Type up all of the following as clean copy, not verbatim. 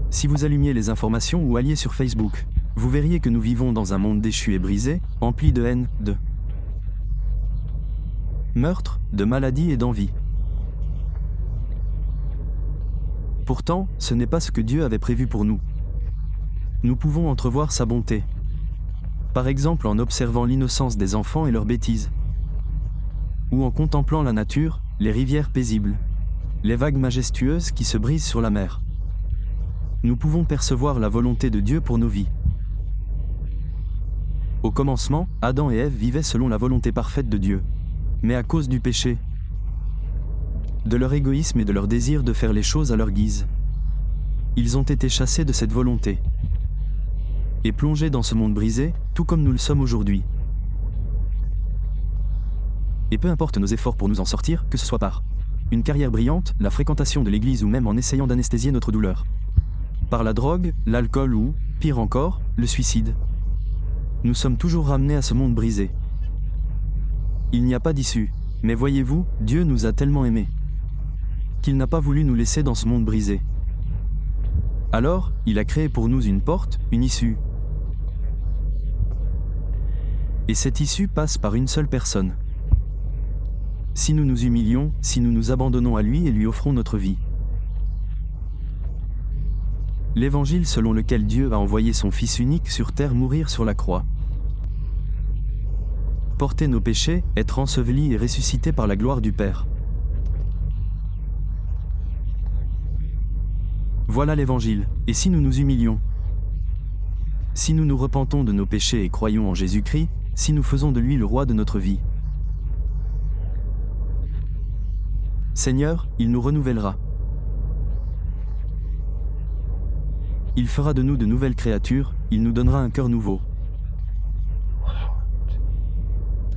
Si vous allumiez les informations ou alliez sur Facebook, vous verriez que nous vivons dans un monde déchu et brisé, empli de haine, de meurtres, de maladies et d'envie. Pourtant, ce n'est pas ce que Dieu avait prévu pour nous. Nous pouvons entrevoir sa bonté. Par exemple en observant l'innocence des enfants et leurs bêtises. Ou en contemplant la nature, les rivières paisibles, les vagues majestueuses qui se brisent sur la mer. Nous pouvons percevoir la volonté de Dieu pour nos vies. Au commencement, Adam et Ève vivaient selon la volonté parfaite de Dieu. Mais à cause du péché, de leur égoïsme et de leur désir de faire les choses à leur guise, ils ont été chassés de cette volonté et plongés dans ce monde brisé, tout comme nous le sommes aujourd'hui. Et peu importe nos efforts pour nous en sortir, que ce soit par une carrière brillante, la fréquentation de l'église ou même en essayant d'anesthésier notre douleur, par la drogue, l'alcool ou, pire encore, le suicide, nous sommes toujours ramenés à ce monde brisé. Il n'y a pas d'issue, mais voyez-vous, Dieu nous a tellement aimés qu'il n'a pas voulu nous laisser dans ce monde brisé. Alors, il a créé pour nous une porte, une issue. Et cette issue passe par une seule personne. Si nous nous humilions, si nous nous abandonnons à lui et lui offrons notre vie. L'évangile selon lequel Dieu a envoyé son Fils unique sur terre mourir sur la croix. Porter nos péchés, être enseveli et ressuscité par la gloire du Père. Voilà l'évangile, et si nous nous humilions, si nous nous repentons de nos péchés et croyons en Jésus-Christ, si nous faisons de lui le roi de notre vie, Seigneur, il nous renouvellera. Il fera de nous de nouvelles créatures, il nous donnera un cœur nouveau.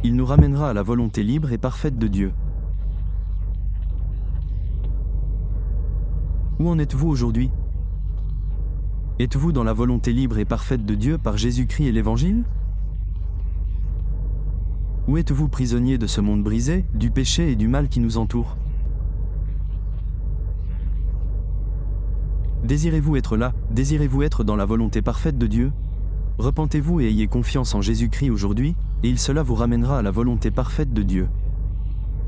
Il nous ramènera à la volonté libre et parfaite de Dieu. Où en êtes-vous aujourd'hui? Êtes-vous dans la volonté libre et parfaite de Dieu par Jésus-Christ et l'Évangile? Ou êtes-vous prisonnier de ce monde brisé, du péché et du mal qui nous entoure? Désirez-vous être là? Désirez-vous être dans la volonté parfaite de Dieu? Repentez-vous et ayez confiance en Jésus-Christ aujourd'hui, et cela vous ramènera à la volonté parfaite de Dieu.